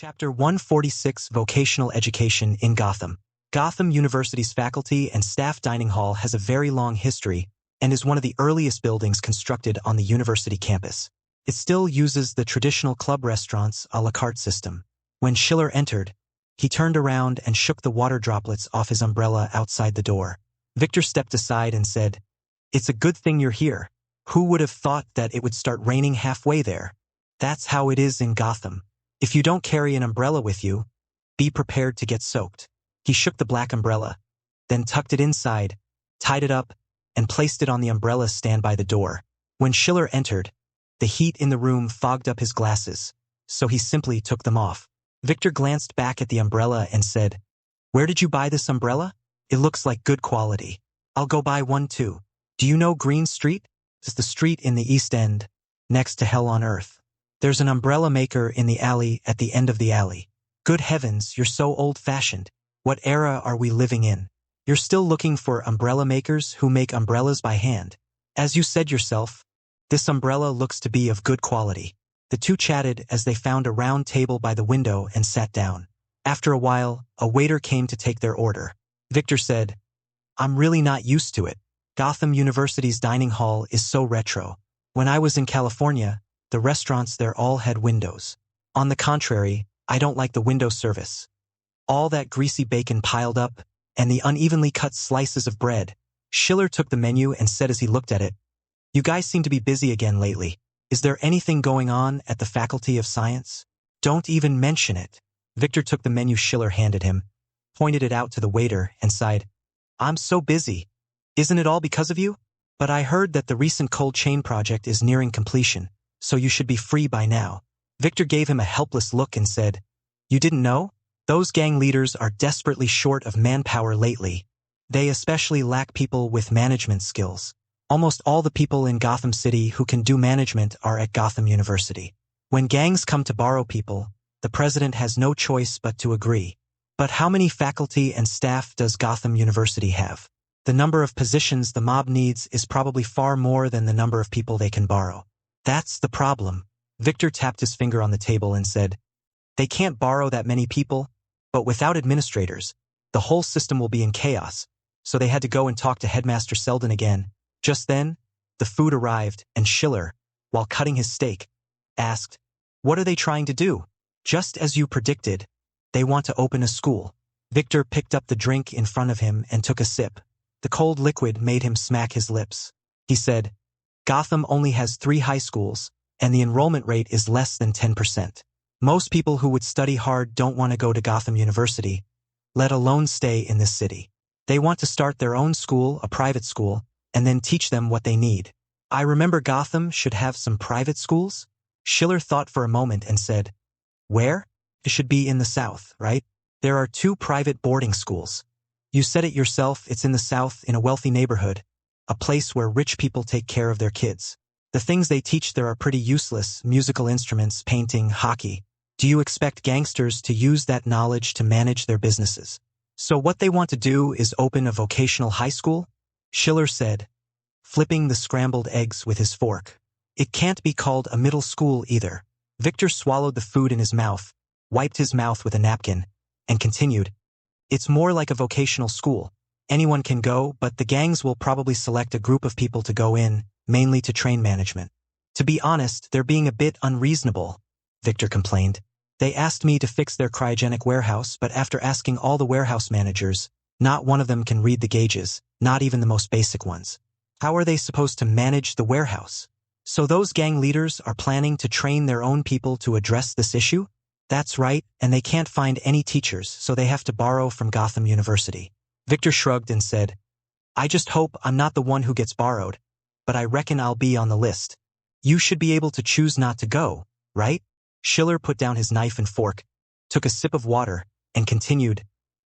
Chapter 146 Vocational Education in Gotham. Gotham University's faculty and staff dining hall has a very long history and is one of the earliest buildings constructed on the university campus. It still uses the traditional club restaurant's a la carte system. When Schiller entered, he turned around and shook the water droplets off his umbrella outside the door. Victor stepped aside and said, "It's a good thing you're here. Who would have thought that it would start raining halfway there? That's how it is in Gotham. If you don't carry an umbrella with you, be prepared to get soaked." He shook the black umbrella, then tucked it inside, tied it up, and placed it on the umbrella stand by the door. When Schiller entered, the heat in the room fogged up his glasses, so he simply took them off. Victor glanced back at the umbrella and said, "Where did you buy this umbrella? It looks like good quality. I'll go buy one too. Do you know Green Street? It's the street in the East End, next to Hell on Earth. There's an umbrella maker in the alley at the end of the alley. Good heavens, you're so old-fashioned. What era are we living in? You're still looking for umbrella makers who make umbrellas by hand. As you said yourself, this umbrella looks to be of good quality." The two chatted as they found a round table by the window and sat down. After a while, a waiter came to take their order. Victor said, "I'm really not used to it. Gotham University's dining hall is so retro. When I was in California, the restaurants there all had windows. On the contrary, I don't like the window service. All that greasy bacon piled up, and the unevenly cut slices of bread." Schiller took the menu and said as he looked at it, "You guys seem to be busy again lately. Is there anything going on at the Faculty of Science?" "Don't even mention it." Victor took the menu Schiller handed him, pointed it out to the waiter, and sighed, "I'm so busy. Isn't it all because of you? But I heard that the recent cold chain project is nearing completion, so you should be free by now." Victor gave him a helpless look and said, "You didn't know? Those gang leaders are desperately short of manpower lately. They especially lack people with management skills. Almost all the people in Gotham City who can do management are at Gotham University. When gangs come to borrow people, the president has no choice but to agree. But how many faculty and staff does Gotham University have? The number of positions the mob needs is probably far more than the number of people they can borrow. That's the problem." Victor tapped his finger on the table and said, "They can't borrow that many people, but without administrators, the whole system will be in chaos." So they had to go and talk to Headmaster Selden again. Just then, the food arrived, and Schiller, while cutting his steak, asked, "What are they trying to do?" "Just as you predicted, they want to open a school." Victor picked up the drink in front of him and took a sip. The cold liquid made him smack his lips. He said, "Gotham only has 3 high schools, and the enrollment rate is less than 10%. Most people who would study hard don't want to go to Gotham University, let alone stay in this city. They want to start their own school, a private school, and then teach them what they need. I remember Gotham should have some private schools." Schiller thought for a moment and said, "Where? It should be in the South, right? There are 2 private boarding schools. You said it yourself, it's in the South in a wealthy neighborhood, a place where rich people take care of their kids. The things they teach there are pretty useless: musical instruments, painting, hockey. Do you expect gangsters to use that knowledge to manage their businesses? So what they want to do is open a vocational high school?" Schiller said, flipping the scrambled eggs with his fork. "It can't be called a middle school either." Victor swallowed the food in his mouth, wiped his mouth with a napkin, and continued, "It's more like a vocational school. Anyone can go, but the gangs will probably select a group of people to go in, mainly to train management. To be honest, they're being a bit unreasonable," Victor complained. "They asked me to fix their cryogenic warehouse, but after asking all the warehouse managers, not one of them can read the gauges, not even the most basic ones. How are they supposed to manage the warehouse? So those gang leaders are planning to train their own people to address this issue?" "That's right, and they can't find any teachers, so they have to borrow from Gotham University." Victor shrugged and said, "I just hope I'm not the one who gets borrowed, but I reckon I'll be on the list. You should be able to choose not to go, right?" Schiller put down his knife and fork, took a sip of water, and continued,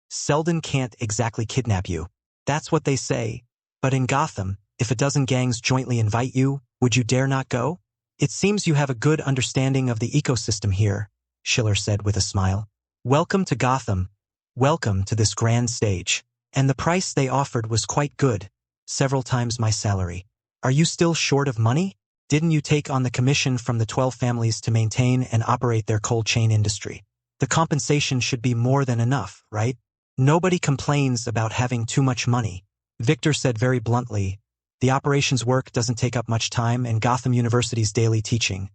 "Selden can't exactly kidnap you. That's what they say. But in Gotham, if a dozen gangs jointly invite you, would you dare not go? It seems you have a good understanding of the ecosystem here," Schiller said with a smile. "Welcome to Gotham. Welcome to this grand stage." "And the price they offered was quite good, several times my salary. Are you still short of money? Didn't you take on the commission from the 12 families to maintain and operate their cold chain industry?" The compensation should be more than enough, right? Nobody complains about having too much money. Victor said very bluntly, the operations work doesn't take up much time and Gotham University's daily teaching,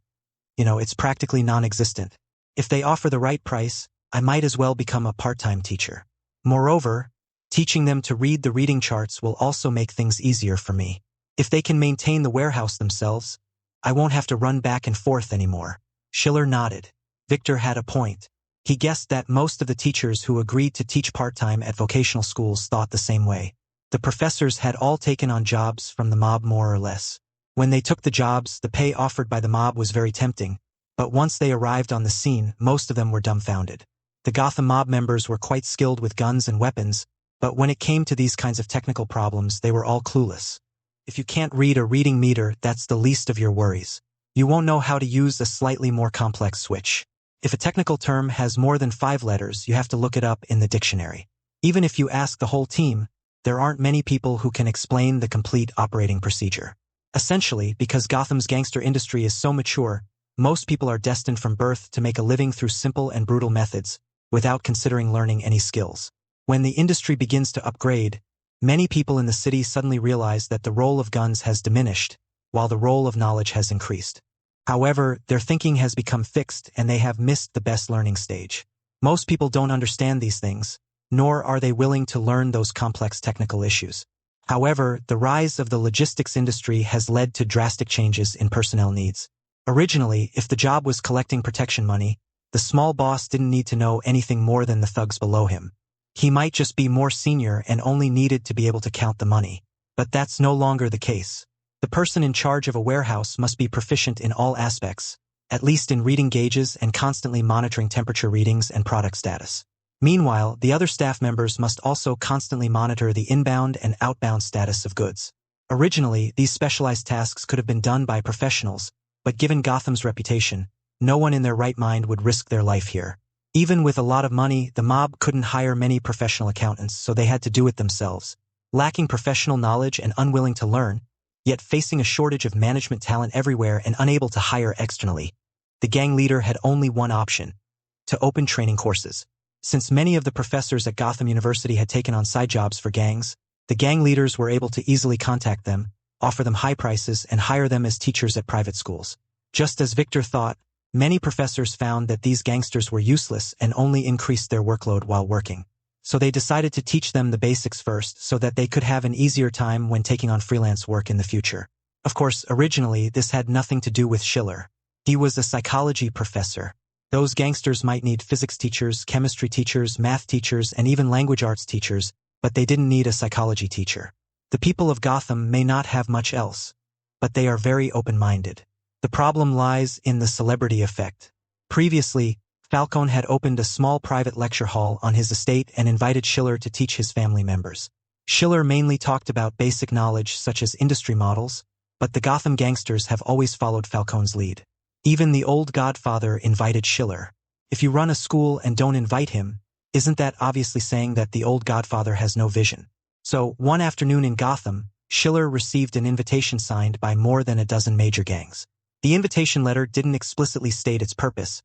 it's practically non-existent. If they offer the right price, I might as well become a part-time teacher. Moreover, teaching them to read the reading charts will also make things easier for me. If they can maintain the warehouse themselves, I won't have to run back and forth anymore. Schiller nodded. Victor had a point. He guessed that most of the teachers who agreed to teach part-time at vocational schools thought the same way. The professors had all taken on jobs from the mob more or less. When they took the jobs, the pay offered by the mob was very tempting, but once they arrived on the scene, most of them were dumbfounded. The Gotham mob members were quite skilled with guns and weapons, but when it came to these kinds of technical problems, they were all clueless. If you can't read a reading meter, that's the least of your worries. You won't know how to use a slightly more complex switch. If a technical term has more than 5 letters, you have to look it up in the dictionary. Even if you ask the whole team, there aren't many people who can explain the complete operating procedure. Essentially, because Gotham's gangster industry is so mature, most people are destined from birth to make a living through simple and brutal methods, without considering learning any skills. When the industry begins to upgrade, many people in the city suddenly realize that the role of guns has diminished, while the role of knowledge has increased. However, their thinking has become fixed and they have missed the best learning stage. Most people don't understand these things, nor are they willing to learn those complex technical issues. However, the rise of the logistics industry has led to drastic changes in personnel needs. Originally, if the job was collecting protection money, the small boss didn't need to know anything more than the thugs below him. He might just be more senior and only needed to be able to count the money. But that's no longer the case. The person in charge of a warehouse must be proficient in all aspects, at least in reading gauges and constantly monitoring temperature readings and product status. Meanwhile, the other staff members must also constantly monitor the inbound and outbound status of goods. Originally, these specialized tasks could have been done by professionals, but given Gotham's reputation, no one in their right mind would risk their life here. Even with a lot of money, the mob couldn't hire many professional accountants, so they had to do it themselves. Lacking professional knowledge and unwilling to learn, yet facing a shortage of management talent everywhere and unable to hire externally, the gang leader had only one option: to open training courses. Since many of the professors at Gotham University had taken on side jobs for gangs, the gang leaders were able to easily contact them, offer them high prices, and hire them as teachers at private schools. Just as Victor thought, many professors found that these gangsters were useless and only increased their workload while working. So they decided to teach them the basics first so that they could have an easier time when taking on freelance work in the future. Of course, originally, this had nothing to do with Schiller. He was a psychology professor. Those gangsters might need physics teachers, chemistry teachers, math teachers, and even language arts teachers, but they didn't need a psychology teacher. The people of Gotham may not have much else, but they are very open-minded. The problem lies in the celebrity effect. Previously, Falcone had opened a small private lecture hall on his estate and invited Schiller to teach his family members. Schiller mainly talked about basic knowledge such as industry models, but the Gotham gangsters have always followed Falcone's lead. Even the old Godfather invited Schiller. If you run a school and don't invite him, isn't that obviously saying that the old Godfather has no vision? So, one afternoon in Gotham, Schiller received an invitation signed by more than a dozen major gangs. The invitation letter didn't explicitly state its purpose,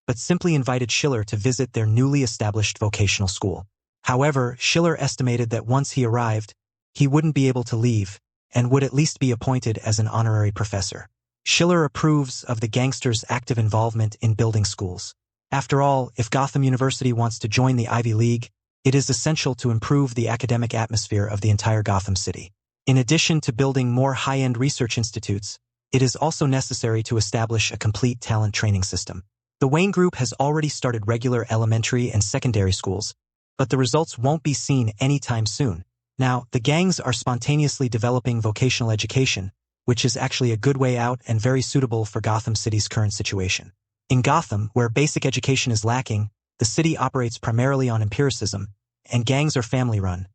but simply invited Schiller to visit their newly established vocational school. However, Schiller estimated that once he arrived, he wouldn't be able to leave, and would at least be appointed as an honorary professor. Schiller approves of the gangsters' active involvement in building schools. After all, if Gotham University wants to join the Ivy League, it is essential to improve the academic atmosphere of the entire Gotham City. In addition to building more high-end research institutes, it is also necessary to establish a complete talent training system. The Wayne Group has already started regular elementary and secondary schools, but the results won't be seen anytime soon. Now, the gangs are spontaneously developing vocational education, which is actually a good way out and very suitable for Gotham City's current situation. In Gotham, where basic education is lacking, the city operates primarily on empiricism, and gangs are family-run,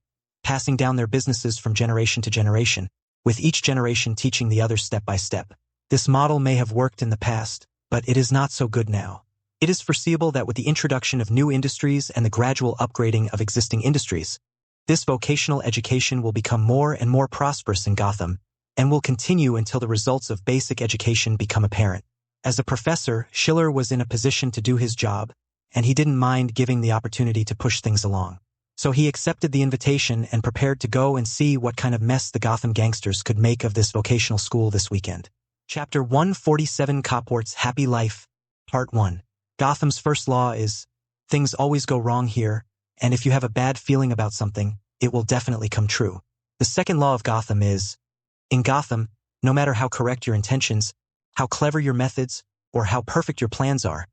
passing down their businesses from generation to generation, with each generation teaching the other step by step. This model may have worked in the past, but it is not so good now. It is foreseeable that with the introduction of new industries and the gradual upgrading of existing industries, this vocational education will become more and more prosperous in Gotham, and will continue until the results of basic education become apparent. As a professor, Schiller was in a position to do his job, and he didn't mind giving the opportunity to push things along. So he accepted the invitation and prepared to go and see what kind of mess the Gotham gangsters could make of this vocational school this weekend. Chapter 147, Copwart's Happy Life, Part 1. Gotham's first law is, things always go wrong here, and if you have a bad feeling about something, it will definitely come true. The second law of Gotham is, in Gotham, no matter how correct your intentions, how clever your methods, or how perfect your plans are,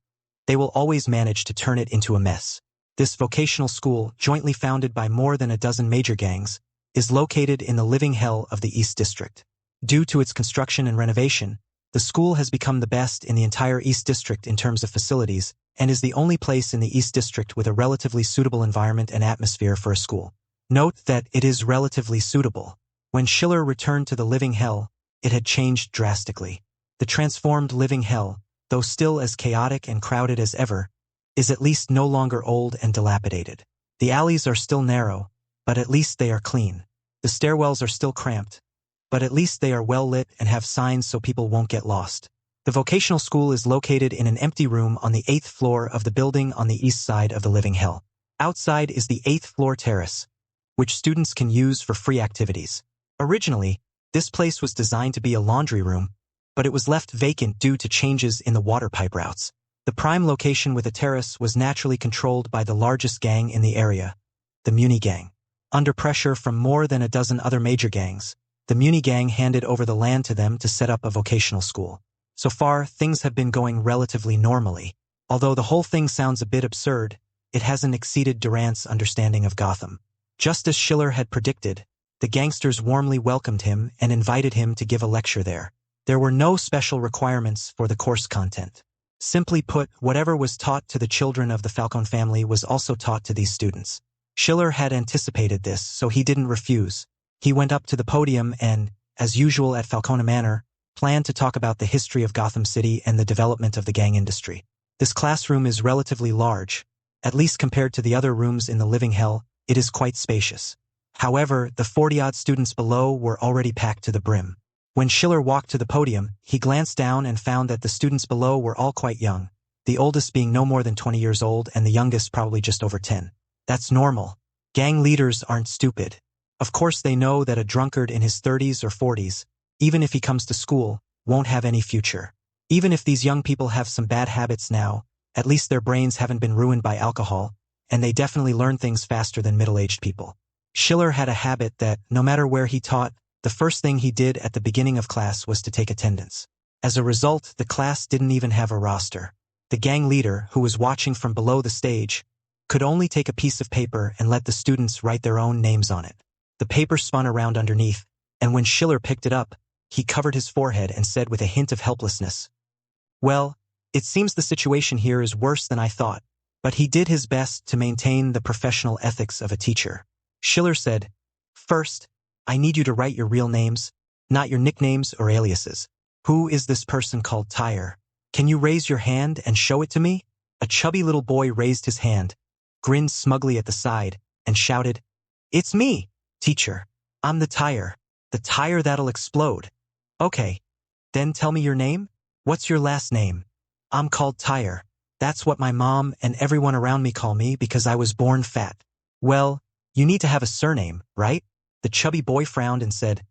they will always manage to turn it into a mess. This vocational school, jointly founded by more than a dozen major gangs, is located in the living hell of the East District. Due to its construction and renovation, the school has become the best in the entire East District in terms of facilities and is the only place in the East District with a relatively suitable environment and atmosphere for a school. Note that it is relatively suitable. When Schiller returned to the living hell, it had changed drastically. The transformed living hell, though still as chaotic and crowded as ever, is at least no longer old and dilapidated. The alleys are still narrow, but at least they are clean. The stairwells are still cramped, but at least they are well lit and have signs so people won't get lost. The vocational school is located in an empty room on the 8th floor of the building on the east side of the living hell. Outside is the 8th floor terrace, which students can use for free activities. Originally, this place was designed to be a laundry room, but it was left vacant due to changes in the water pipe routes. The prime location with a terrace was naturally controlled by the largest gang in the area, the Muni Gang. Under pressure from more than a dozen other major gangs, the Muni Gang handed over the land to them to set up a vocational school. So far, things have been going relatively normally. Although the whole thing sounds a bit absurd, it hasn't exceeded Durant's understanding of Gotham. Just as Schiller had predicted, the gangsters warmly welcomed him and invited him to give a lecture there. There were no special requirements for the course content. Simply put, whatever was taught to the children of the Falcone family was also taught to these students. Schiller had anticipated this, so he didn't refuse. He went up to the podium and, as usual at Falcone Manor, planned to talk about the history of Gotham City and the development of the gang industry. This classroom is relatively large. At least compared to the other rooms in the living hell, it is quite spacious. However, the 40-odd students below were already packed to the brim. When Schiller walked to the podium, he glanced down and found that the students below were all quite young, the oldest being no more than 20 years old and the youngest probably just over 10. That's normal. Gang leaders aren't stupid. Of course they know that a drunkard in his 30s or 40s, even if he comes to school, won't have any future. Even if these young people have some bad habits now, at least their brains haven't been ruined by alcohol, and they definitely learn things faster than middle-aged people. Schiller had a habit that, no matter where he taught, the first thing he did at the beginning of class was to take attendance. As a result, the class didn't even have a roster. The gang leader, who was watching from below the stage, could only take a piece of paper and let the students write their own names on it. The paper spun around underneath, and when Schiller picked it up, he covered his forehead and said with a hint of helplessness, "Well, it seems the situation here is worse than I thought." But he did his best to maintain the professional ethics of a teacher. Schiller said, "First, I need you to write your real names, not your nicknames or aliases. Who is this person called Tyre? Can you raise your hand and show it to me?" A chubby little boy raised his hand, grinned smugly at the side, and shouted, "It's me, teacher. I'm the Tyre that'll explode." "Okay, then tell me your name. What's your last name?" "I'm called Tyre. That's what my mom and everyone around me call me because I was born fat." "Well, you need to have a surname, right?" The chubby boy frowned and said,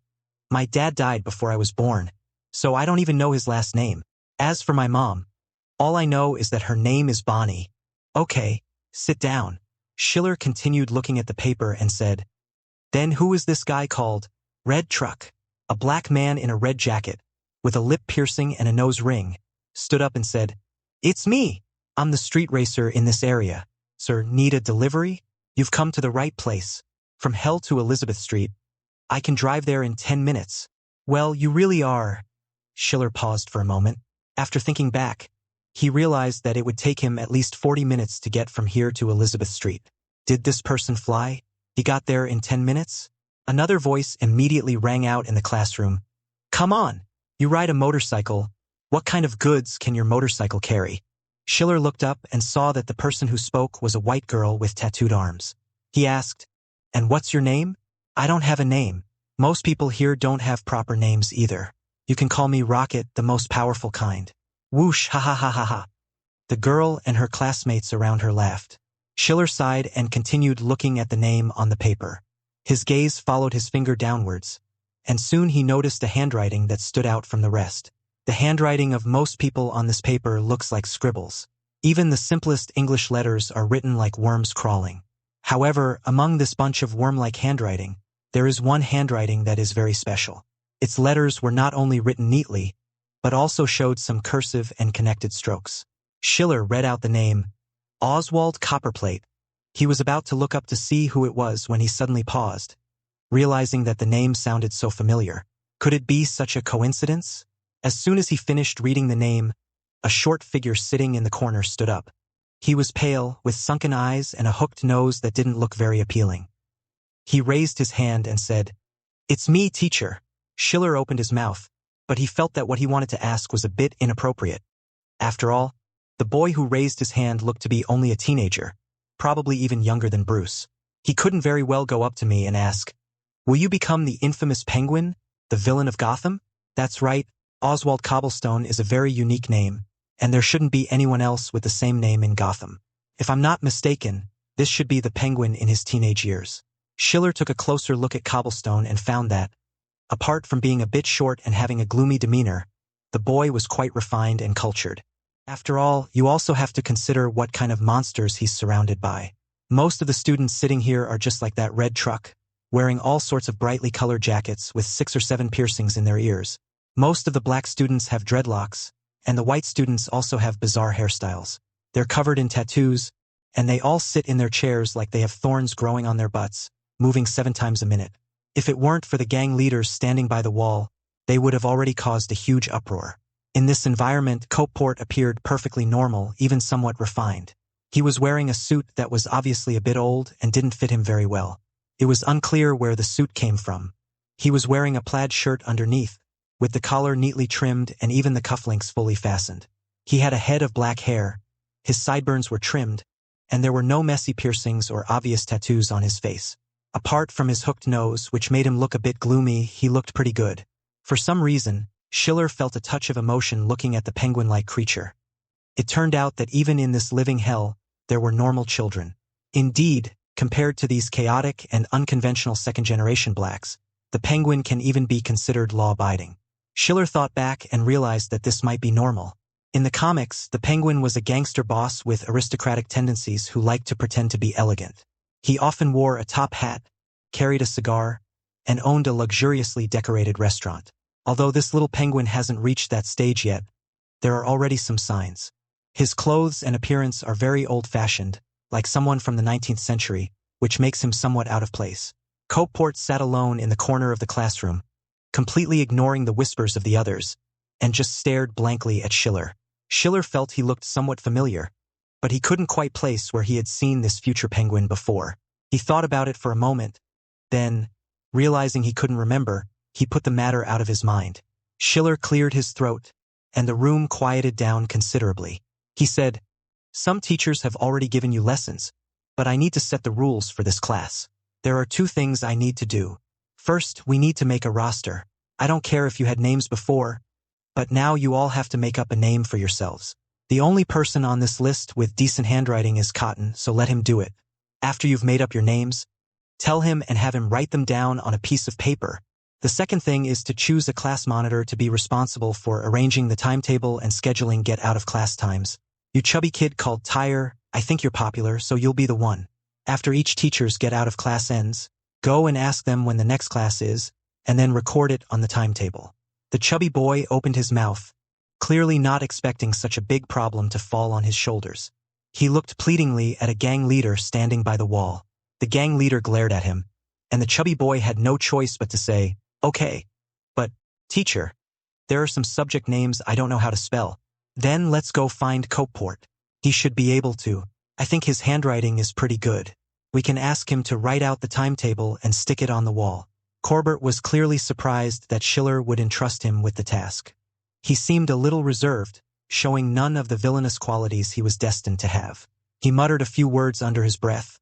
"My dad died before I was born, so I don't even know his last name. As for my mom, all I know is that her name is Bonnie." "Okay, sit down." Schiller continued looking at the paper and said, "Then who is this guy called Red Truck?" A black man in a red jacket, with a lip piercing and a nose ring, stood up and said, "It's me. I'm the street racer in this area. Sir, need a delivery? You've come to the right place. From Hell to Elizabeth Street. I can drive there in 10 minutes. "Well, you really are." Schiller paused for a moment. After thinking back, he realized that it would take him at least 40 minutes to get from here to Elizabeth Street. Did this person fly? He got there in 10 minutes? Another voice immediately rang out in the classroom. "Come on, you ride a motorcycle. What kind of goods can your motorcycle carry?" Schiller looked up and saw that the person who spoke was a white girl with tattooed arms. He asked, "And what's your name?" "I don't have a name. Most people here don't have proper names either. You can call me Rocket, the most powerful kind." Whoosh, ha ha ha ha ha. The girl and her classmates around her laughed. Schiller sighed and continued looking at the name on the paper. His gaze followed his finger downwards, and soon he noticed a handwriting that stood out from the rest. The handwriting of most people on this paper looks like scribbles. Even the simplest English letters are written like worms crawling. However, among this bunch of worm-like handwriting, there is one handwriting that is very special. Its letters were not only written neatly, but also showed some cursive and connected strokes. Schiller read out the name, Oswald Copperplate. He was about to look up to see who it was when he suddenly paused, realizing that the name sounded so familiar. Could it be such a coincidence? As soon as he finished reading the name, a short figure sitting in the corner stood up. He was pale, with sunken eyes and a hooked nose that didn't look very appealing. He raised his hand and said, "It's me, teacher." Schiller opened his mouth, but he felt that what he wanted to ask was a bit inappropriate. After all, the boy who raised his hand looked to be only a teenager, probably even younger than Bruce. He couldn't very well go up to me and ask, "Will you become the infamous Penguin, the villain of Gotham?" That's right, Oswald Cobblestone is a very unique name, and there shouldn't be anyone else with the same name in Gotham. If I'm not mistaken, this should be the Penguin in his teenage years. Schiller took a closer look at Cobblestone and found that, apart from being a bit short and having a gloomy demeanor, the boy was quite refined and cultured. After all, you also have to consider what kind of monsters he's surrounded by. Most of the students sitting here are just like that red truck, wearing all sorts of brightly colored jackets with 6 or 7 piercings in their ears. Most of the black students have dreadlocks, and the white students also have bizarre hairstyles. They're covered in tattoos, and they all sit in their chairs like they have thorns growing on their butts, moving 7 times a minute. If it weren't for the gang leaders standing by the wall, they would have already caused a huge uproar. In this environment, Copport appeared perfectly normal, even somewhat refined. He was wearing a suit that was obviously a bit old and didn't fit him very well. It was unclear where the suit came from. He was wearing a plaid shirt underneath, with the collar neatly trimmed and even the cufflinks fully fastened. He had a head of black hair, his sideburns were trimmed, and there were no messy piercings or obvious tattoos on his face. Apart from his hooked nose, which made him look a bit gloomy, he looked pretty good. For some reason, Schiller felt a touch of emotion looking at the penguin-like creature. It turned out that even in this living hell, there were normal children. Indeed, compared to these chaotic and unconventional second-generation blacks, the penguin can even be considered law-abiding. Schiller thought back and realized that this might be normal. In the comics, the penguin was a gangster boss with aristocratic tendencies who liked to pretend to be elegant. He often wore a top hat, carried a cigar, and owned a luxuriously decorated restaurant. Although this little penguin hasn't reached that stage yet, there are already some signs. His clothes and appearance are very old-fashioned, like someone from the 19th century, which makes him somewhat out of place. Copport sat alone in the corner of the classroom, completely ignoring the whispers of the others, and just stared blankly at Schiller. Schiller felt he looked somewhat familiar, but he couldn't quite place where he had seen this future penguin before. He thought about it for a moment, then, realizing he couldn't remember, he put the matter out of his mind. Schiller cleared his throat, and the room quieted down considerably. He said, "Some teachers have already given you lessons, but I need to set the rules for this class. There are 2 things I need to do. First, we need to make a roster. I don't care if you had names before, but now you all have to make up a name for yourselves. The only person on this list with decent handwriting is Cotton, so let him do it. After you've made up your names, tell him and have him write them down on a piece of paper. The second thing is to choose a class monitor to be responsible for arranging the timetable and scheduling get-out-of-class times. You chubby kid called Tyre, I think you're popular, so you'll be the one. After each teacher's get-out-of-class ends, go and ask them when the next class is, and then record it on the timetable." The chubby boy opened his mouth, clearly not expecting such a big problem to fall on his shoulders. He looked pleadingly at a gang leader standing by the wall. The gang leader glared at him, and the chubby boy had no choice but to say, "Okay, but, teacher, there are some subject names I don't know how to spell." "Then let's go find Copport. He should be able to. I think his handwriting is pretty good. We can ask him to write out the timetable and stick it on the wall." Corbett was clearly surprised that Schiller would entrust him with the task. He seemed a little reserved, showing none of the villainous qualities he was destined to have. He muttered a few words under his breath,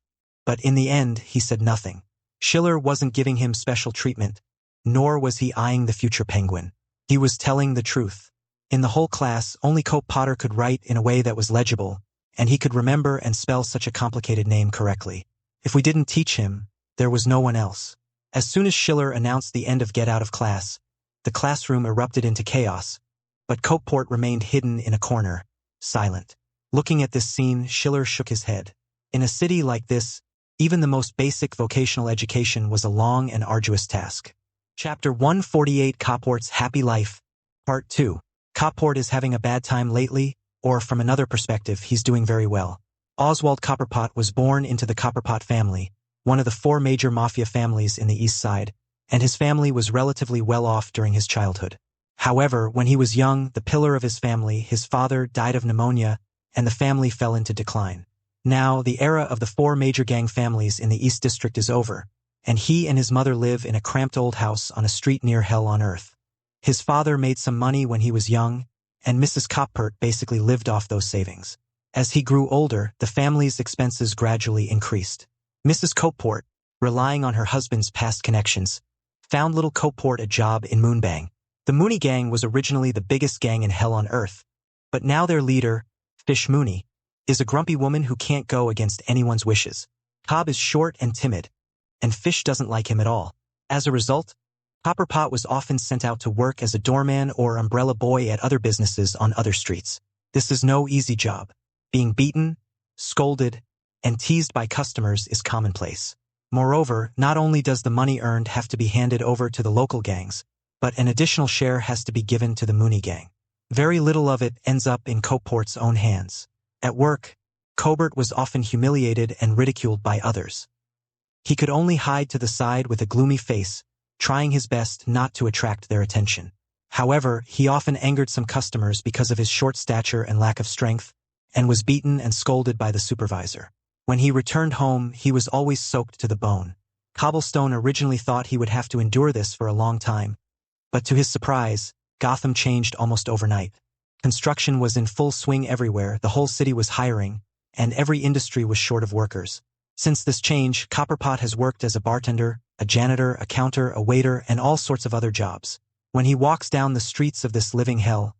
but in the end he said nothing. Schiller wasn't giving him special treatment, nor was he eyeing the future penguin. He was telling the truth. In the whole class, only Cope Potter could write in a way that was legible, and he could remember and spell such a complicated name correctly. If we didn't teach him, there was no one else. As soon as Schiller announced the end of Get Out of Class, the classroom erupted into chaos, but Copeport remained hidden in a corner, silent. Looking at this scene, Schiller shook his head. In a city like this, even the most basic vocational education was a long and arduous task. Chapter 148, Copeport's Happy Life, Part 2. Copeport is having a bad time lately, or from another perspective, he's doing very well. Oswald Copperpot was born into the Copperpot family, one of the 4 major mafia families in the East Side, and his family was relatively well off during his childhood. However, when he was young, the pillar of his family, his father, died of pneumonia, and the family fell into decline. Now, the era of the 4 major gang families in the East District is over, and he and his mother live in a cramped old house on a street near Hell on Earth. His father made some money when he was young, and Mrs. Copeport basically lived off those savings. As he grew older, the family's expenses gradually increased. Mrs. Copeport, relying on her husband's past connections, found little Copeport a job in Moonbang. The Mooney Gang was originally the biggest gang in Hell on Earth, but now their leader, Fish Mooney, is a grumpy woman who can't go against anyone's wishes. Cobb is short and timid, and Fish doesn't like him at all. As a result, Copperpot was often sent out to work as a doorman or umbrella boy at other businesses on other streets. This is no easy job. Being beaten, scolded, and teased by customers is commonplace. Moreover, not only does the money earned have to be handed over to the local gangs, but an additional share has to be given to the Mooney Gang. Very little of it ends up in Copeport's own hands. At work, Cobert was often humiliated and ridiculed by others. He could only hide to the side with a gloomy face, trying his best not to attract their attention. However, he often angered some customers because of his short stature and lack of strength, and was beaten and scolded by the supervisor. When he returned home, he was always soaked to the bone. Cobblestone originally thought he would have to endure this for a long time, but to his surprise, Gotham changed almost overnight. Construction was in full swing everywhere, the whole city was hiring, and every industry was short of workers. Since this change, Copperpot has worked as a bartender, a janitor, a counter, a waiter, and all sorts of other jobs. When he walks down the streets of this living hell,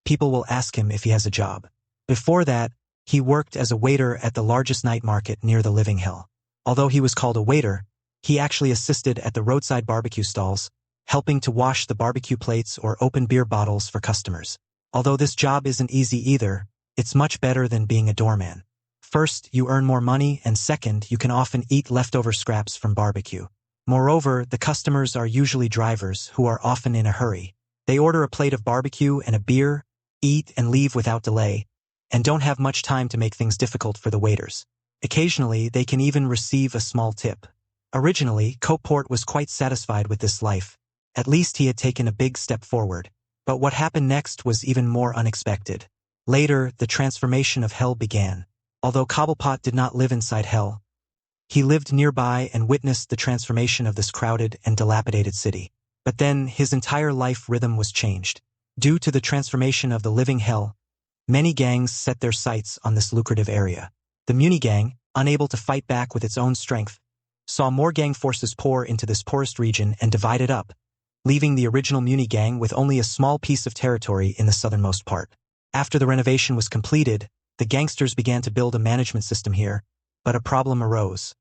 people will ask him if he has a job. Before that, he worked as a waiter at the largest night market near the living hell. Although he was called a waiter, he actually assisted at the roadside barbecue stalls, helping to wash the barbecue plates or open beer bottles for customers. Although this job isn't easy either, it's much better than being a doorman. First, you earn more money, and second, you can often eat leftover scraps from barbecue. Moreover, the customers are usually drivers who are often in a hurry. They order a plate of barbecue and a beer, eat and leave without delay, and don't have much time to make things difficult for the waiters. Occasionally, they can even receive a small tip. Originally, Copeport was quite satisfied with this life. At least he had taken a big step forward. But what happened next was even more unexpected. Later, the transformation of Hell began. Although Cobblepot did not live inside Hell, he lived nearby and witnessed the transformation of this crowded and dilapidated city. But then, his entire life rhythm was changed. Due to the transformation of the living Hell, many gangs set their sights on this lucrative area. The Mooney Gang, unable to fight back with its own strength, saw more gang forces pour into this poorest region and divide it up, leaving the original Mooney Gang with only a small piece of territory in the southernmost part. After the renovation was completed, the gangsters began to build a management system here, but a problem arose.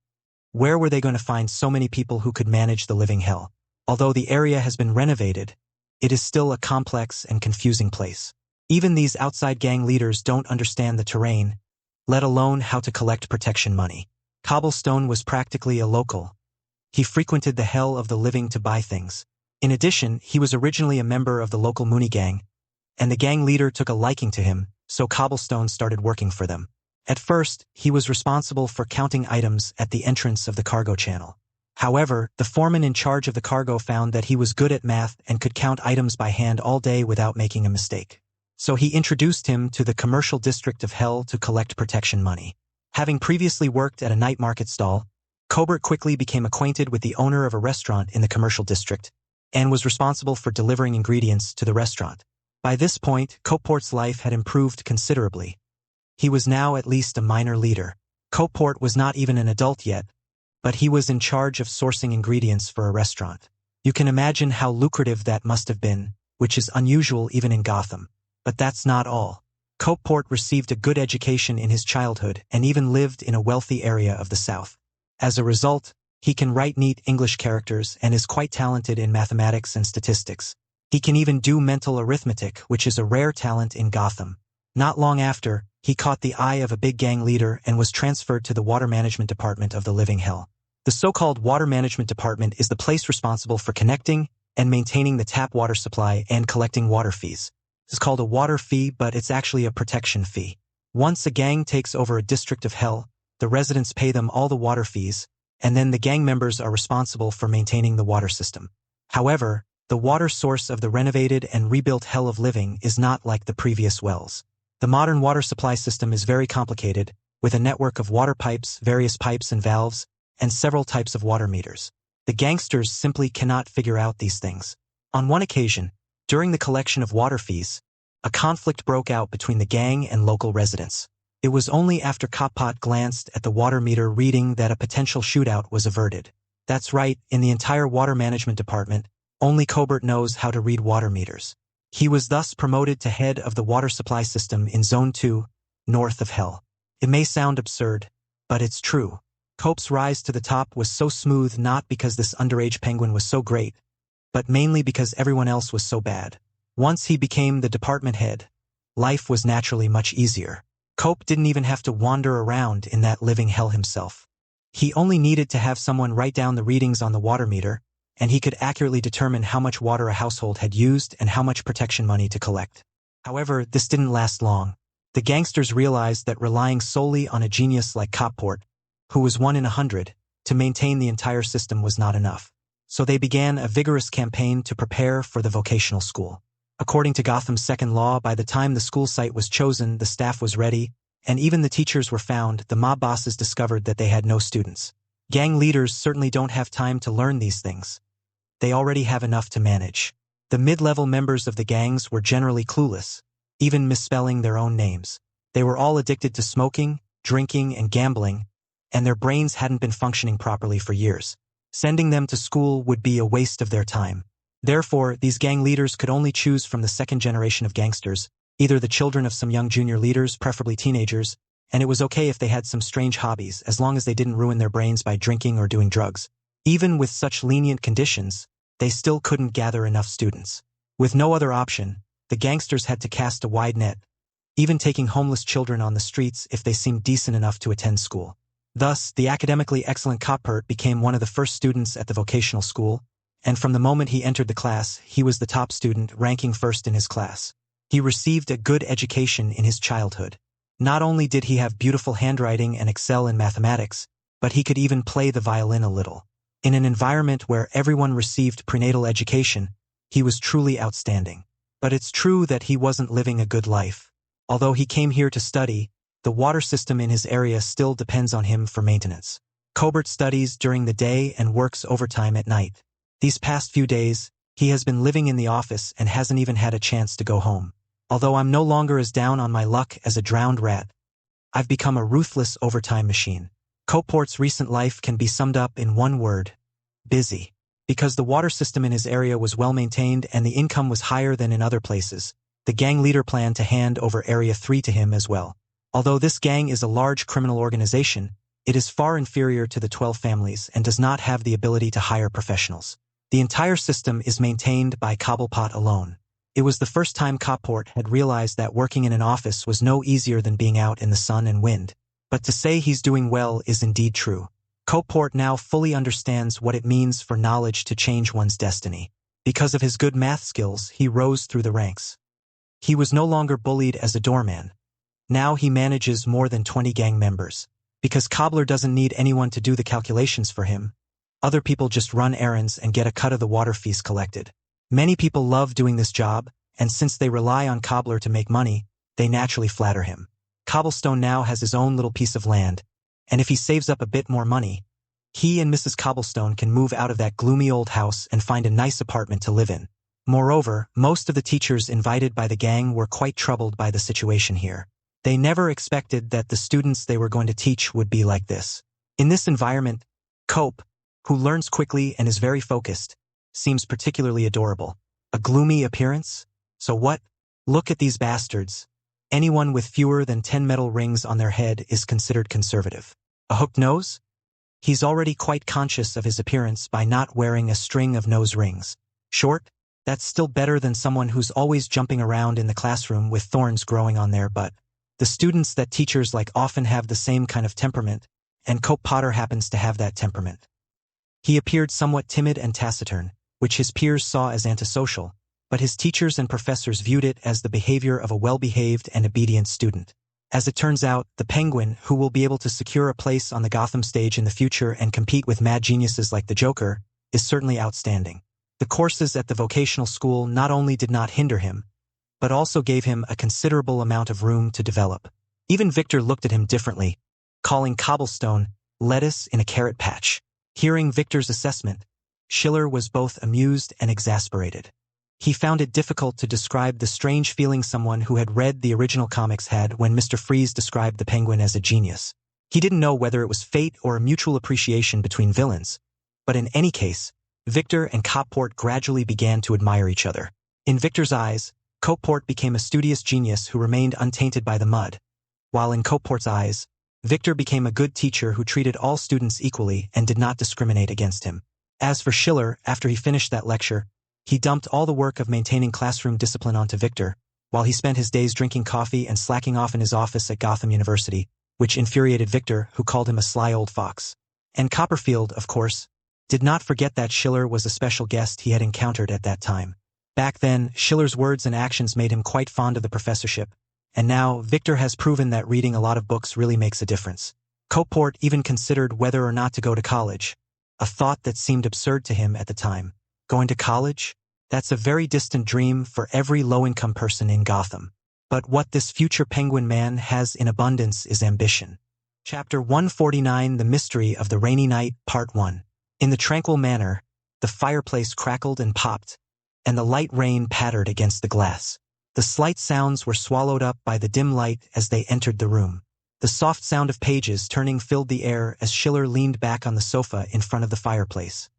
Where were they going to find so many people who could manage the living hell? Although the area has been renovated, it is still a complex and confusing place. Even these outside gang leaders don't understand the terrain, let alone how to collect protection money. Cobblestone was practically a local. He frequented the hell of the living to buy things. In addition, he was originally a member of the local Mooney Gang, and the gang leader took a liking to him, so Cobblestone started working for them. At first, he was responsible for counting items at the entrance of the cargo channel. However, the foreman in charge of the cargo found that he was good at math and could count items by hand all day without making a mistake. So he introduced him to the commercial district of Hell to collect protection money. Having previously worked at a night market stall, Cobert quickly became acquainted with the owner of a restaurant in the commercial district, and was responsible for delivering ingredients to the restaurant. By this point, Copeport's life had improved considerably. He was now at least a minor leader. Copeport was not even an adult yet, but he was in charge of sourcing ingredients for a restaurant. You can imagine how lucrative that must have been, which is unusual even in Gotham. But that's not all. Copeport received a good education in his childhood and even lived in a wealthy area of the South. As a result, he can write neat English characters and is quite talented in mathematics and statistics. He can even do mental arithmetic, which is a rare talent in Gotham. Not long after, he caught the eye of a big gang leader and was transferred to the Water Management Department of the Living Hell. The so-called Water Management Department is the place responsible for connecting and maintaining the tap water supply and collecting water fees. It's called a water fee, but it's actually a protection fee. Once a gang takes over a district of hell, the residents pay them all the water fees, and then the gang members are responsible for maintaining the water system. However, the water source of the renovated and rebuilt Hell of Living is not like the previous wells. The modern water supply system is very complicated, with a network of water pipes, various pipes and valves, and several types of water meters. The gangsters simply cannot figure out these things. On one occasion, during the collection of water fees, a conflict broke out between the gang and local residents. It was only after Copeport glanced at the water meter reading that a potential shootout was averted. That's right, in the entire water management department, only Cobert knows how to read water meters. He was thus promoted to head of the water supply system in Zone 2, north of Hell. It may sound absurd, but it's true. Cope's rise to the top was so smooth not because this underage penguin was so great, but mainly because everyone else was so bad. Once he became the department head, life was naturally much easier. Cope didn't even have to wander around in that living hell himself. He only needed to have someone write down the readings on the water meter, and he could accurately determine how much water a household had used and how much protection money to collect. However, this didn't last long. The gangsters realized that relying solely on a genius like Copeport, who was 1 in 100, to maintain the entire system was not enough. So they began a vigorous campaign to prepare for the vocational school. According to Gotham's second law, by the time the school site was chosen, the staff was ready, and even the teachers were found. The mob bosses discovered that they had no students. Gang leaders certainly don't have time to learn these things. They already have enough to manage. The mid-level members of the gangs were generally clueless, even misspelling their own names. They were all addicted to smoking, drinking, and gambling, and their brains hadn't been functioning properly for years. Sending them to school would be a waste of their time. Therefore, these gang leaders could only choose from the second generation of gangsters, either the children of some young junior leaders, preferably teenagers, and it was okay if they had some strange hobbies as long as they didn't ruin their brains by drinking or doing drugs. Even with such lenient conditions, they still couldn't gather enough students. With no other option, the gangsters had to cast a wide net, even taking homeless children on the streets if they seemed decent enough to attend school. Thus, the academically excellent Copeport became one of the first students at the vocational school, and from the moment he entered the class, he was the top student, ranking first in his class. He received a good education in his childhood. Not only did he have beautiful handwriting and excel in mathematics, but he could even play the violin a little. In an environment where everyone received prenatal education, he was truly outstanding. But it's true that he wasn't living a good life. Although he came here to study, the water system in his area still depends on him for maintenance. Cobert studies during the day and works overtime at night. These past few days, he has been living in the office and hasn't even had a chance to go home. Although I'm no longer as down on my luck as a drowned rat, I've become a ruthless overtime machine. Copeport's recent life can be summed up in one word: busy. Because the water system in his area was well maintained and the income was higher than in other places, the gang leader planned to hand over Area 3 to him as well. Although this gang is a large criminal organization, it is far inferior to the 12 families and does not have the ability to hire professionals. The entire system is maintained by Cobblepot alone. It was the first time Copeport had realized that working in an office was no easier than being out in the sun and wind. But to say he's doing well is indeed true. Copeport now fully understands what it means for knowledge to change one's destiny. Because of his good math skills, he rose through the ranks. He was no longer bullied as a doorman. Now he manages more than 20 gang members. Because Cobbler doesn't need anyone to do the calculations for him, other people just run errands and get a cut of the water fees collected. Many people love doing this job, and since they rely on Cobbler to make money, they naturally flatter him. Cobblestone now has his own little piece of land, and if he saves up a bit more money, he and Mrs. Cobblestone can move out of that gloomy old house and find a nice apartment to live in. Moreover, most of the teachers invited by the gang were quite troubled by the situation here. They never expected that the students they were going to teach would be like this. In this environment, Cope, who learns quickly and is very focused, seems particularly adorable. A gloomy appearance? So what? Look at these bastards. Anyone with fewer than 10 metal rings on their head is considered conservative. A hooked nose? He's already quite conscious of his appearance by not wearing a string of nose rings. Short? That's still better than someone who's always jumping around in the classroom with thorns growing on their butt. The students that teachers like often have the same kind of temperament, and Cope Potter happens to have that temperament. He appeared somewhat timid and taciturn, which his peers saw as antisocial, but his teachers and professors viewed it as the behavior of a well-behaved and obedient student. As it turns out, the Penguin, who will be able to secure a place on the Gotham stage in the future and compete with mad geniuses like the Joker, is certainly outstanding. The courses at the vocational school not only did not hinder him, but also gave him a considerable amount of room to develop. Even Victor looked at him differently, calling cobblestone lettuce in a carrot patch. Hearing Victor's assessment, Schiller was both amused and exasperated. He found it difficult to describe the strange feeling someone who had read the original comics had when Mr. Freeze described the Penguin as a genius. He didn't know whether it was fate or a mutual appreciation between villains, but in any case, Victor and Copport gradually began to admire each other. In Victor's eyes, Copport became a studious genius who remained untainted by the mud, while in Copport's eyes, Victor became a good teacher who treated all students equally and did not discriminate against him. As for Schiller, after he finished that lecture, he dumped all the work of maintaining classroom discipline onto Victor, while he spent his days drinking coffee and slacking off in his office at Gotham University, which infuriated Victor, who called him a sly old fox. And Copperfield, of course, did not forget that Schiller was a special guest he had encountered at that time. Back then, Schiller's words and actions made him quite fond of the professorship, and now Victor has proven that reading a lot of books really makes a difference. Copport even considered whether or not to go to college, a thought that seemed absurd to him at the time. Going to college? That's a very distant dream for every low-income person in Gotham. But what this future Penguin man has in abundance is ambition. Chapter 149, The Mystery of the Rainy Night, Part 1. In the tranquil manor, the fireplace crackled and popped, and the light rain pattered against the glass. The slight sounds were swallowed up by the dim light as they entered the room. The soft sound of pages turning filled the air as Schiller leaned back on the sofa in front of the fireplace,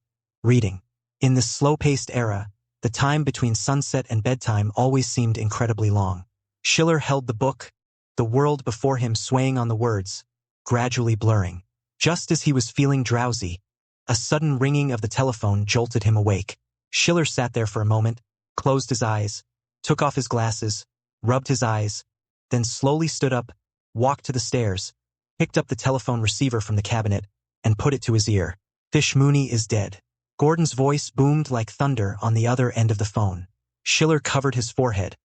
reading. In this slow-paced era, the time between sunset and bedtime always seemed incredibly long. Schiller held the book, the world before him swaying on the words, gradually blurring. Just as he was feeling drowsy, a sudden ringing of the telephone jolted him awake. Schiller sat there for a moment, closed his eyes, took off his glasses, rubbed his eyes, then slowly stood up, walked to the stairs, picked up the telephone receiver from the cabinet, and put it to his ear. Fish Mooney is dead. Gordon's voice boomed like thunder on the other end of the phone. Schiller covered his forehead,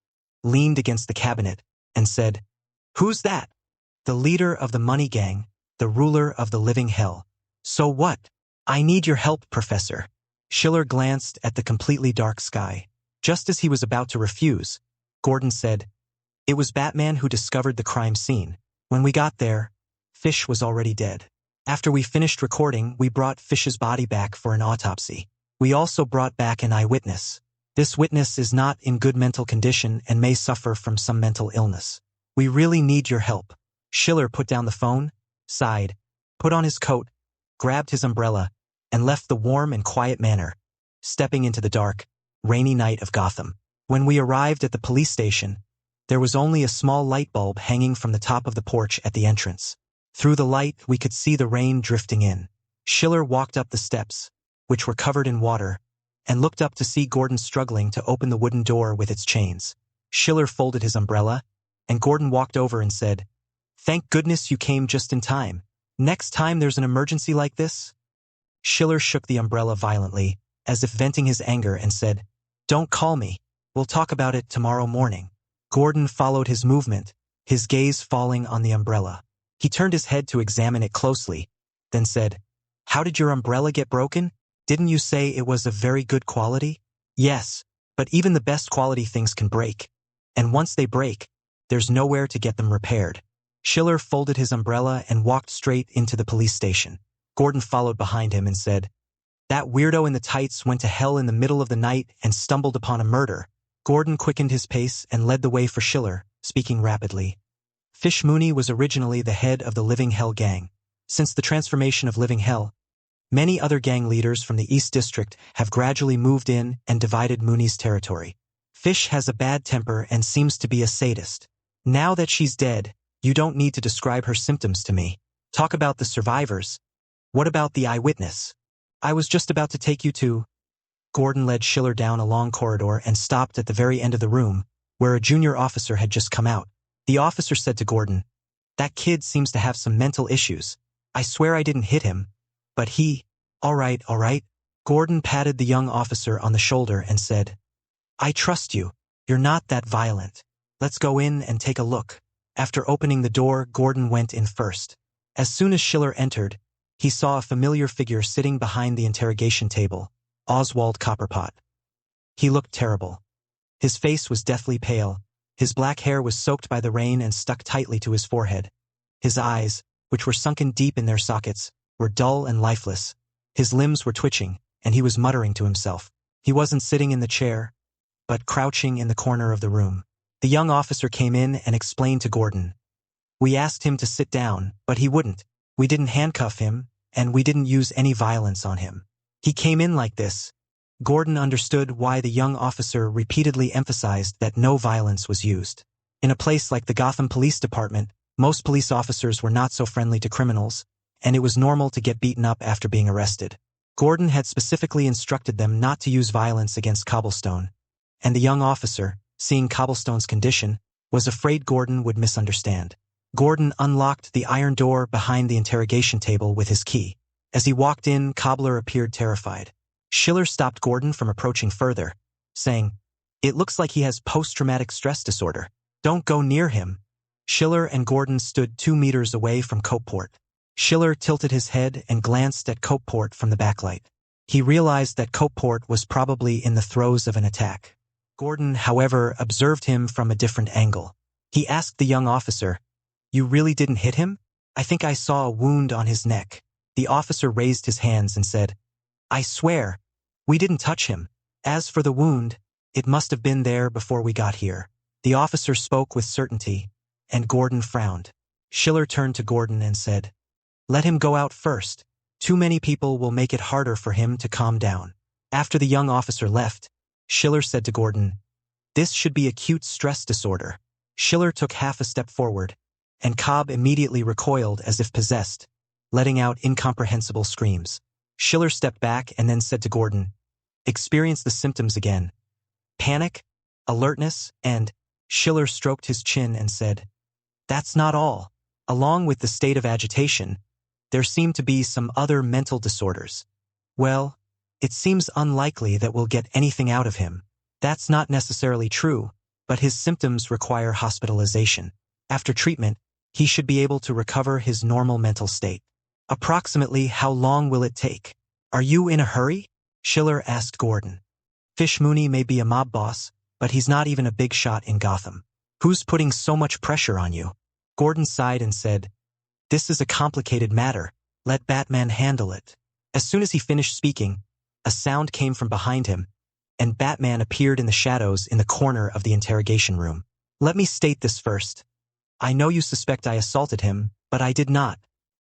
leaned against the cabinet, and said, "Who's that?" "The leader of the money gang, the ruler of the living hell." "So what?" "I need your help, Professor." Schiller glanced at the completely dark sky. Just as he was about to refuse, Gordon said, "It was Batman who discovered the crime scene. When we got there, Fish was already dead. After we finished recording, we brought Fish's body back for an autopsy. We also brought back an eyewitness. This witness is not in good mental condition and may suffer from some mental illness. We really need your help." Schiller put down the phone, sighed, put on his coat, grabbed his umbrella, and left the warm and quiet manor, stepping into the dark, rainy night of Gotham. When we arrived at the police station, there was only a small light bulb hanging from the top of the porch at the entrance. Through the light, we could see the rain drifting in. Schiller walked up the steps, which were covered in water, and looked up to see Gordon struggling to open the wooden door with its chains. Schiller folded his umbrella, and Gordon walked over and said, "Thank goodness you came just in time. Next time there's an emergency like this?" Schiller shook the umbrella violently, as if venting his anger, and said, "Don't call me. We'll talk about it tomorrow morning." Gordon followed his movement, his gaze falling on the umbrella. He turned his head to examine it closely, then said, "How did your umbrella get broken? Didn't you say it was of very good quality?" "Yes, but even the best quality things can break. And once they break, there's nowhere to get them repaired." Schiller folded his umbrella and walked straight into the police station. Gordon followed behind him and said, "That weirdo in the tights went to hell in the middle of the night and stumbled upon a murder." Gordon quickened his pace and led the way for Schiller, speaking rapidly. Fish Mooney was originally the head of the Living Hell gang. Since the transformation of Living Hell, many other gang leaders from the East District have gradually moved in and divided Mooney's territory. Fish has a bad temper and seems to be a sadist. Now that she's dead, you don't need to describe her symptoms to me. Talk about the survivors. What about the eyewitness? I was just about to take you to... Gordon led Schiller down a long corridor and stopped at the very end of the room, where a junior officer had just come out. The officer said to Gordon, "That kid seems to have some mental issues. I swear I didn't hit him, but he..." All right. Gordon patted the young officer on the shoulder and said, "I trust you. You're not that violent. Let's go in and take a look." After opening the door, Gordon went in first. As soon as Schiller entered, he saw a familiar figure sitting behind the interrogation table, Oswald Copperpot. He looked terrible. His face was deathly pale. His black hair was soaked by the rain and stuck tightly to his forehead. His eyes, which were sunken deep in their sockets, were dull and lifeless. His limbs were twitching, and he was muttering to himself. He wasn't sitting in the chair, but crouching in the corner of the room. The young officer came in and explained to Gordon. "We asked him to sit down, but he wouldn't. We didn't handcuff him, and we didn't use any violence on him. He came in like this." Gordon understood why the young officer repeatedly emphasized that no violence was used. In a place like the Gotham Police Department, most police officers were not so friendly to criminals, and it was normal to get beaten up after being arrested. Gordon had specifically instructed them not to use violence against Cobblestone, and the young officer, seeing Cobblestone's condition, was afraid Gordon would misunderstand. Gordon unlocked the iron door behind the interrogation table with his key. As he walked in, Cobbler appeared terrified. Schiller stopped Gordon from approaching further, saying, "It looks like he has post-traumatic stress disorder. Don't go near him." Schiller and Gordon stood 2 meters away from Copeport. Schiller tilted his head and glanced at Copeport from the backlight. He realized that Copeport was probably in the throes of an attack. Gordon, however, observed him from a different angle. He asked the young officer, "You really didn't hit him? I think I saw a wound on his neck." The officer raised his hands and said, "I swear, we didn't touch him. As for the wound, it must have been there before we got here." The officer spoke with certainty, and Gordon frowned. Schiller turned to Gordon and said, "Let him go out first. Too many people will make it harder for him to calm down." After the young officer left, Schiller said to Gordon, "This should be acute stress disorder." Schiller took half a step forward, and Cobb immediately recoiled as if possessed, letting out incomprehensible screams. Schiller stepped back and then said to Gordon, "Experience the symptoms again. Panic, alertness, and..." Schiller stroked his chin and said, "That's not all. Along with the state of agitation, there seem to be some other mental disorders. Well, it seems unlikely that we'll get anything out of him. That's not necessarily true, but his symptoms require hospitalization. After treatment, he should be able to recover his normal mental state." "Approximately how long will it take? Are you in a hurry?" Schiller asked Gordon. "Fish Mooney may be a mob boss, but he's not even a big shot in Gotham. Who's putting so much pressure on you?" Gordon sighed and said, "This is a complicated matter. Let Batman handle it." As soon as he finished speaking, a sound came from behind him, and Batman appeared in the shadows in the corner of the interrogation room. "Let me state this first. I know you suspect I assaulted him, but I did not,"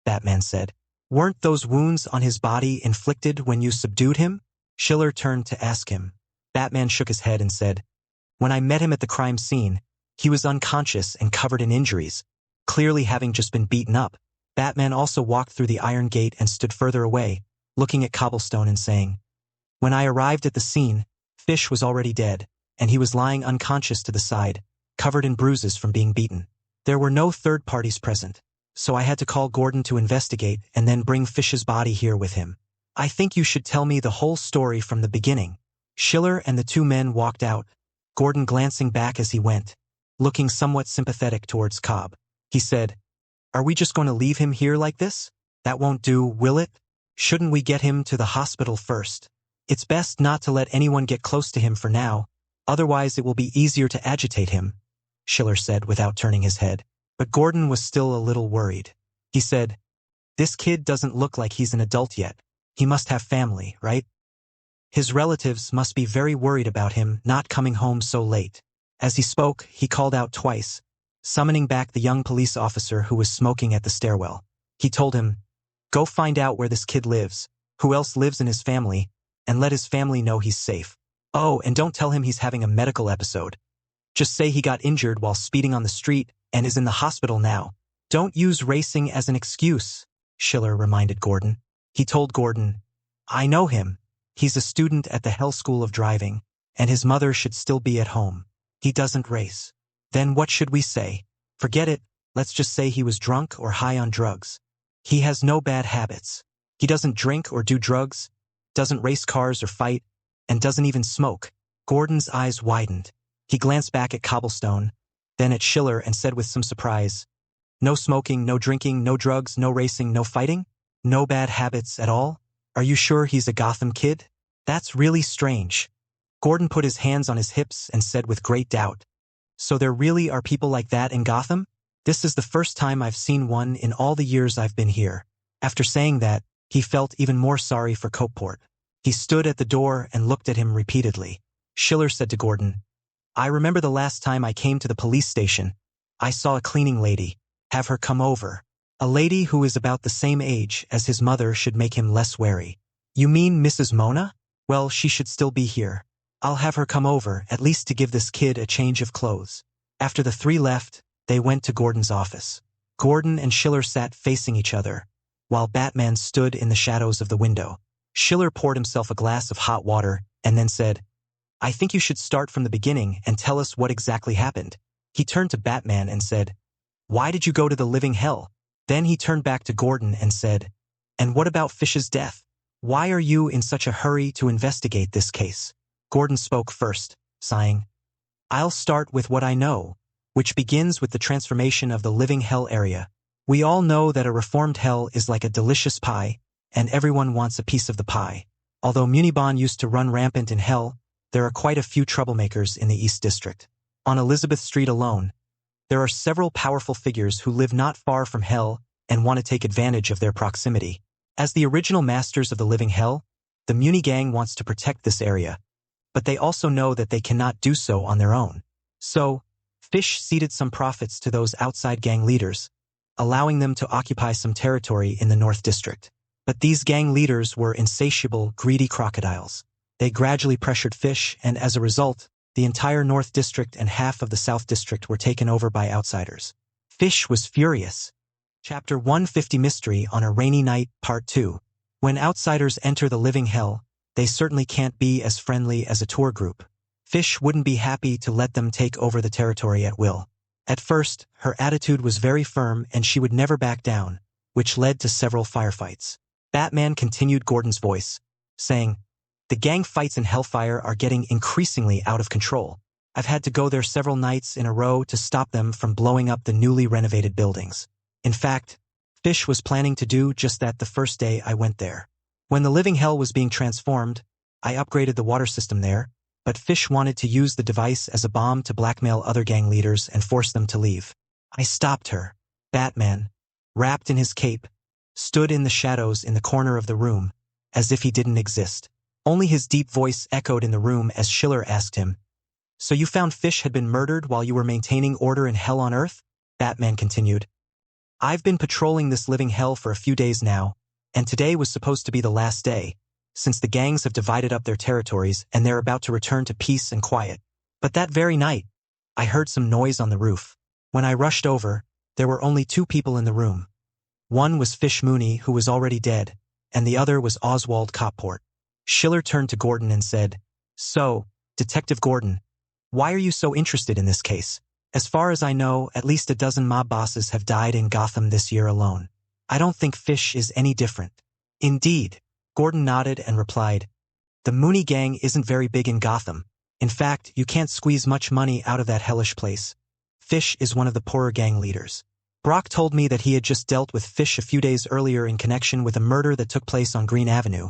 Batman said. "Weren't those wounds on his body inflicted when you subdued him?" Schiller turned to ask him. Batman shook his head and said, "When I met him at the crime scene, he was unconscious and covered in injuries, clearly having just been beaten up." Batman also walked through the iron gate and stood further away, looking at Cobblestone and saying, "When I arrived at the scene, Fish was already dead, and he was lying unconscious to the side, covered in bruises from being beaten. There were no third parties present, so I had to call Gordon to investigate and then bring Fish's body here with him. I think you should tell me the whole story from the beginning." Schiller and the 2 men walked out, Gordon glancing back as he went, looking somewhat sympathetic towards Cobb. He said, "Are we just going to leave him here like this? That won't do, will it? Shouldn't we get him to the hospital first? It's best not to let anyone get close to him for now, otherwise it will be easier to agitate him," Schiller said without turning his head. But Gordon was still a little worried. He said, "This kid doesn't look like he's an adult yet. He must have family, right? His relatives must be very worried about him not coming home so late." As he spoke, he called out twice, summoning back the young police officer who was smoking at the stairwell. He told him, "Go find out where this kid lives, who else lives in his family, and let his family know he's safe." Oh, and don't tell him he's having a medical episode. Just say he got injured while speeding on the street and is in the hospital now. Don't use racing as an excuse, Schiller reminded Gordon. He told Gordon, I know him. He's a student at the Hell School of Driving, and his mother should still be at home. He doesn't race. Then what should we say? Forget it, let's just say he was drunk or high on drugs. He has no bad habits. He doesn't drink or do drugs, doesn't race cars or fight, and doesn't even smoke. Gordon's eyes widened. He glanced back at Cobblestone, then at Schiller and said with some surprise, No smoking, no drinking, no drugs, no racing, no fighting? No bad habits at all? Are you sure he's a Gotham kid? That's really strange. Gordon put his hands on his hips and said with great doubt, So there really are people like that in Gotham? This is the first time I've seen one in all the years I've been here. After saying that, he felt even more sorry for Copeport. He stood at the door and looked at him repeatedly. Schiller said to Gordon, I remember the last time I came to the police station. I saw a cleaning lady. Have her come over. A lady who is about the same age as his mother should make him less wary. You mean Mrs. Mona? Well, she should still be here. I'll have her come over, at least to give this kid a change of clothes. After the three left, they went to Gordon's office. Gordon and Schiller sat facing each other, while Batman stood in the shadows of the window. Schiller poured himself a glass of hot water and then said, I think you should start from the beginning and tell us what exactly happened. He turned to Batman and said, Why did you go to the living hell? Then he turned back to Gordon and said, And what about Fish's death? Why are you in such a hurry to investigate this case? Gordon spoke first, sighing, I'll start with what I know, which begins with the transformation of the living hell area. We all know that a reformed hell is like a delicious pie, and everyone wants a piece of the pie. Although Munibon used to run rampant in hell, there are quite a few troublemakers in the East District. On Elizabeth Street alone, there are several powerful figures who live not far from hell and want to take advantage of their proximity. As the original masters of the living hell, the Muni gang wants to protect this area, but they also know that they cannot do so on their own. So, Fish ceded some profits to those outside gang leaders, allowing them to occupy some territory in the North District. But these gang leaders were insatiable, greedy crocodiles. They gradually pressured Fish, and as a result, the entire North District and half of the South District were taken over by outsiders. Fish was furious. Chapter 150 Mystery on a Rainy Night, Part 2. When outsiders enter the living hell, they certainly can't be as friendly as a tour group. Fish wouldn't be happy to let them take over the territory at will. At first, her attitude was very firm and she would never back down, which led to several firefights. Batman continued Gordon's voice, saying, The gang fights in Hellfire are getting increasingly out of control. I've had to go there several nights in a row to stop them from blowing up the newly renovated buildings. In fact, Fish was planning to do just that the first day I went there. When the living hell was being transformed, I upgraded the water system there, but Fish wanted to use the device as a bomb to blackmail other gang leaders and force them to leave. I stopped her. Batman, wrapped in his cape, stood in the shadows in the corner of the room, as if he didn't exist. Only his deep voice echoed in the room as Schiller asked him, So you found Fish had been murdered while you were maintaining order in Hell on Earth? Batman continued, I've been patrolling this living hell for a few days now, and today was supposed to be the last day, since the gangs have divided up their territories and they're about to return to peace and quiet. But that very night, I heard some noise on the roof. When I rushed over, there were only two people in the room. One was Fish Mooney, who was already dead, and the other was Oswald Copport. Schiller turned to Gordon and said, So, Detective Gordon, why are you so interested in this case? As far as I know, at least a dozen mob bosses have died in Gotham this year alone. I don't think Fish is any different. Indeed, Gordon nodded and replied, The Mooney gang isn't very big in Gotham. In fact, you can't squeeze much money out of that hellish place. Fish is one of the poorer gang leaders. Brock told me that he had just dealt with Fish a few days earlier in connection with a murder that took place on Green Avenue.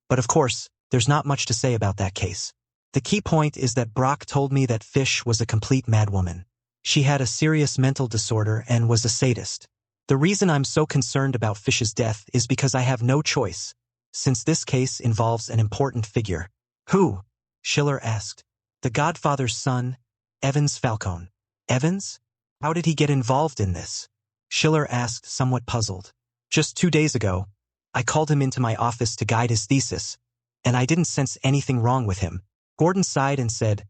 But of course, there's not much to say about that case. The key point is that Brock told me that Fish was a complete madwoman. She had a serious mental disorder and was a sadist. The reason I'm so concerned about Fish's death is because I have no choice, since this case involves an important figure. Who? Schiller asked. The Godfather's son, Evans Falcone. Evans? How did he get involved in this? Schiller asked, somewhat puzzled. Just 2 days ago, I called him into my office to guide his thesis, and I didn't sense anything wrong with him. Gordon sighed and said,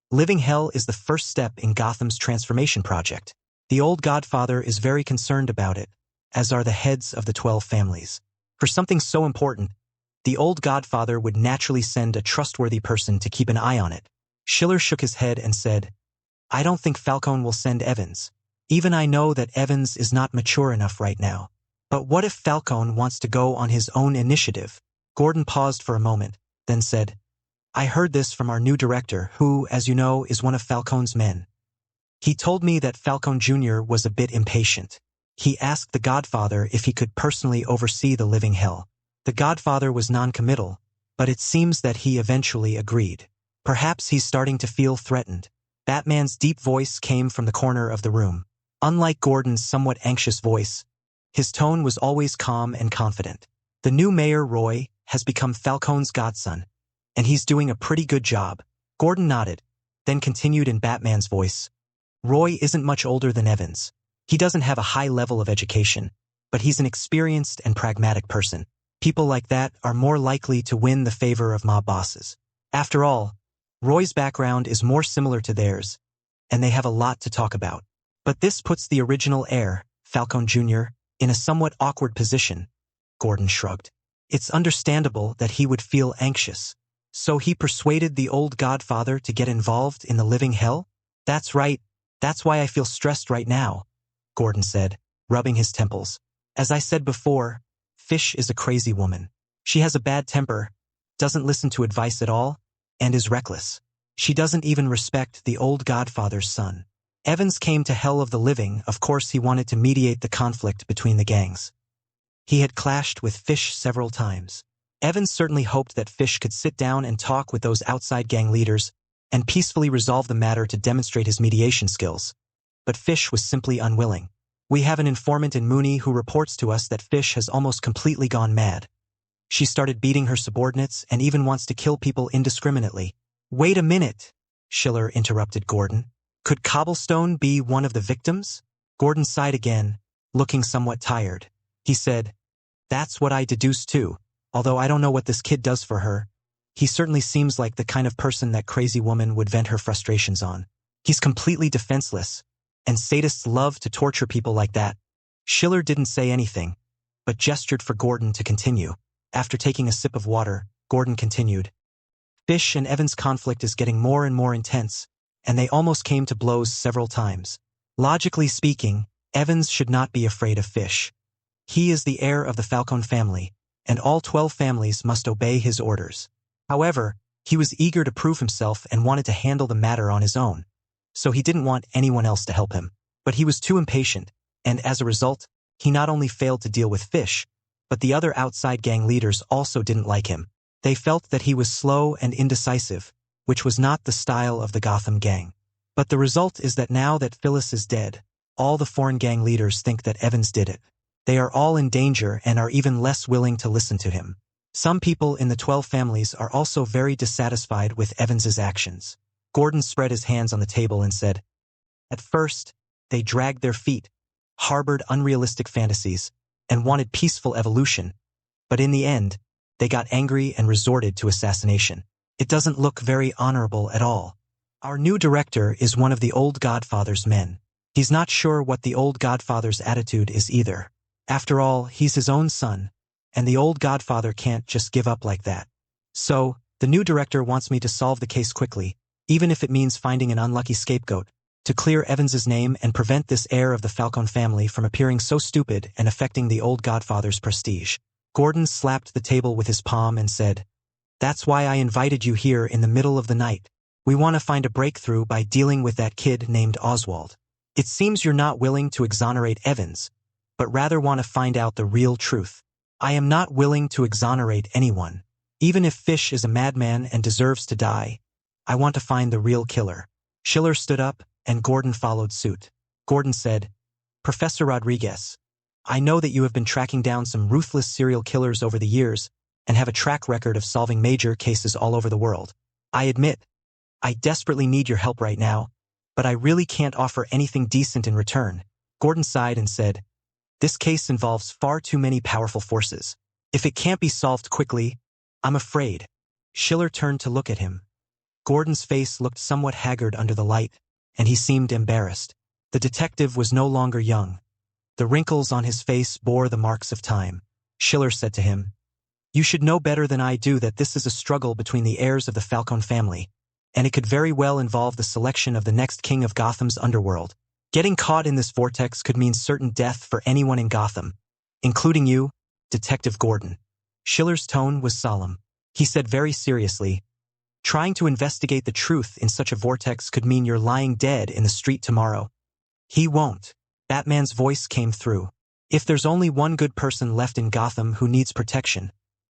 Living Hell is the first step in Gotham's transformation project. The old Godfather is very concerned about it, as are the heads of the 12 families. For something so important, the old Godfather would naturally send a trustworthy person to keep an eye on it. Schiller shook his head and said, I don't think Falcone will send Evans. Even I know that Evans is not mature enough right now. But what if Falcone wants to go on his own initiative? Gordon paused for a moment, then said, I heard this from our new director, who, as you know, is one of Falcone's men. He told me that Falcone Jr. was a bit impatient. He asked the Godfather if he could personally oversee the Living Hell. The Godfather was non-committal, but it seems that he eventually agreed. Perhaps he's starting to feel threatened. Batman's deep voice came from the corner of the room. Unlike Gordon's somewhat anxious voice, his tone was always calm and confident. The new mayor, Roy, has become Falcone's godson, and he's doing a pretty good job. Gordon nodded, then continued in Batman's voice. Roy isn't much older than Evans. He doesn't have a high level of education, but he's an experienced and pragmatic person. People like that are more likely to win the favor of mob bosses. After all, Roy's background is more similar to theirs, and they have a lot to talk about. But this puts the original heir, Falcone Jr., in a somewhat awkward position. Gordon shrugged. It's understandable that he would feel anxious. So he persuaded the old Godfather to get involved in the Living Hell? That's right. That's why I feel stressed right now, Gordon said, rubbing his temples. As I said before, Fish is a crazy woman. She has a bad temper, doesn't listen to advice at all, and is reckless. She doesn't even respect the old Godfather's son. Evans came to Hell of the Living. Of course he wanted to mediate the conflict between the gangs. He had clashed with Fish several times. Evans certainly hoped that Fish could sit down and talk with those outside gang leaders and peacefully resolve the matter to demonstrate his mediation skills. But Fish was simply unwilling. We have an informant in Mooney who reports to us that Fish has almost completely gone mad. She started beating her subordinates and even wants to kill people indiscriminately. Wait a minute, Schiller interrupted Gordon. Could Cobblestone be one of the victims? Gordon sighed again, looking somewhat tired. He said, That's what I deduced too, although I don't know what this kid does for her. He certainly seems like the kind of person that crazy woman would vent her frustrations on. He's completely defenseless, and sadists love to torture people like that. Schiller didn't say anything, but gestured for Gordon to continue. After taking a sip of water, Gordon continued. Fish and Evans' conflict is getting more and more intense, and they almost came to blows several times. Logically speaking, Evans should not be afraid of Fish. He is the heir of the Falcone family, and all 12 families must obey his orders. However, he was eager to prove himself and wanted to handle the matter on his own, so he didn't want anyone else to help him. But he was too impatient, and as a result, he not only failed to deal with Fish, but the other outside gang leaders also didn't like him. They felt that he was slow and indecisive, which was not the style of the Gotham gang. But the result is that now that Phyllis is dead, all the foreign gang leaders think that Evans did it. They are all in danger and are even less willing to listen to him. Some people in the 12 families are also very dissatisfied with Evans's actions. Gordon spread his hands on the table and said, At first, they dragged their feet, harbored unrealistic fantasies, and wanted peaceful evolution. But in the end, they got angry and resorted to assassination. It doesn't look very honorable at all. Our new director is one of the old Godfather's men. He's not sure what the old Godfather's attitude is either. After all, he's his own son, and the old Godfather can't just give up like that. So, the new director wants me to solve the case quickly, even if it means finding an unlucky scapegoat, to clear Evans's name and prevent this heir of the Falcone family from appearing so stupid and affecting the old Godfather's prestige. Gordon slapped the table with his palm and said, That's why I invited you here in the middle of the night. We want to find a breakthrough by dealing with that kid named Oswald. It seems you're not willing to exonerate Evans, but rather want to find out the real truth. I am not willing to exonerate anyone. Even if Fish is a madman and deserves to die, I want to find the real killer. Schiller stood up, and Gordon followed suit. Gordon said, Professor Rodriguez, I know that you have been tracking down some ruthless serial killers over the years and have a track record of solving major cases all over the world. I admit, I desperately need your help right now, but I really can't offer anything decent in return. Gordon sighed and said, This case involves far too many powerful forces. If it can't be solved quickly, I'm afraid. Schiller turned to look at him. Gordon's face looked somewhat haggard under the light, and he seemed embarrassed. The detective was no longer young. The wrinkles on his face bore the marks of time. Schiller said to him, "You should know better than I do that this is a struggle between the heirs of the Falcone family, and it could very well involve the selection of the next king of Gotham's underworld. Getting caught in this vortex could mean certain death for anyone in Gotham, including you, Detective Gordon." Schiller's tone was solemn. He said very seriously, "Trying to investigate the truth in such a vortex could mean you're lying dead in the street tomorrow." "He won't." Batman's voice came through. "If there's only one good person left in Gotham who needs protection,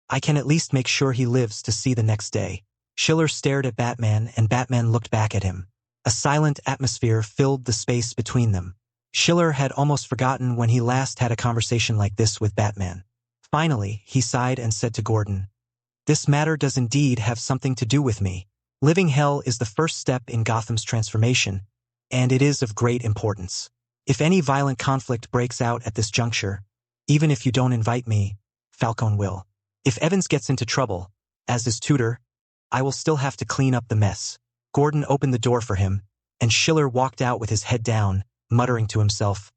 I can at least make sure he lives to see the next day." Schiller stared at Batman, and Batman looked back at him. A silent atmosphere filled the space between them. Schiller had almost forgotten when he last had a conversation like this with Batman. Finally, he sighed and said to Gordon, "This matter does indeed have something to do with me. Living hell is the first step in Gotham's transformation, and it is of great importance. If any violent conflict breaks out at this juncture, even if you don't invite me, Falcone will. If Evans gets into trouble, as his tutor, I will still have to clean up the mess." Gordon opened the door for him, and Schiller walked out with his head down, muttering to himself,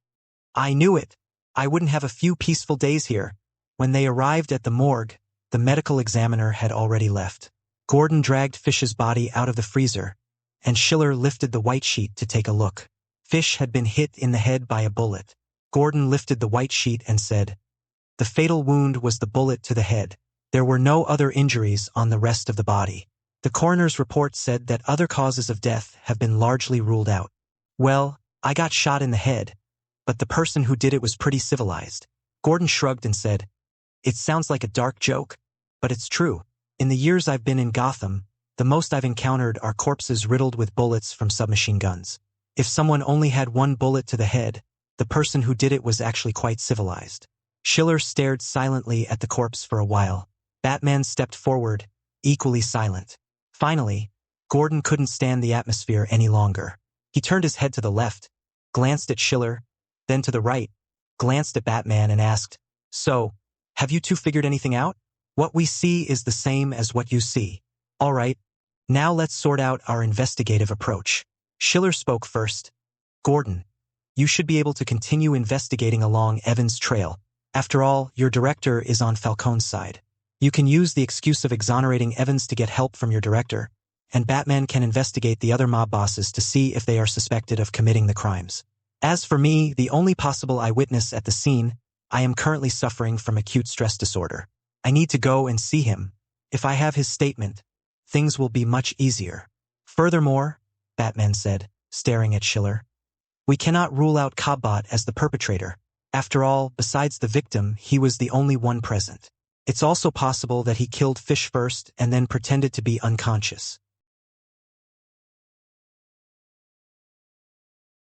"I knew it. I wouldn't have a few peaceful days here." When they arrived at the morgue, the medical examiner had already left. Gordon dragged Fish's body out of the freezer, and Schiller lifted the white sheet to take a look. Fish had been hit in the head by a bullet. Gordon lifted the white sheet and said, "The fatal wound was the bullet to the head. There were no other injuries on the rest of the body. The coroner's report said that other causes of death have been largely ruled out." "Well, I got shot in the head, but the person who did it was pretty civilized." Gordon shrugged and said, "It sounds like a dark joke, but it's true. In the years I've been in Gotham, the most I've encountered are corpses riddled with bullets from submachine guns. If someone only had one bullet to the head, the person who did it was actually quite civilized." Schiller stared silently at the corpse for a while. Batman stepped forward, equally silent. Finally, Gordon couldn't stand the atmosphere any longer. He turned his head to the left, glanced at Schiller, then to the right, glanced at Batman and asked, "So, have you two figured anything out? What we see is the same as what you see. All right, now let's sort out our investigative approach." Schiller spoke first. "Gordon, you should be able to continue investigating along Evans' trail. After all, your director is on Falcone's side. You can use the excuse of exonerating Evans to get help from your director, and Batman can investigate the other mob bosses to see if they are suspected of committing the crimes. As for me, the only possible eyewitness at the scene, I am currently suffering from acute stress disorder. I need to go and see him. If I have his statement, things will be much easier. Furthermore," Batman said, staring at Schiller, "we cannot rule out Cobbot as the perpetrator. After all, besides the victim, he was the only one present. It's also possible that he killed Fish first and then pretended to be unconscious.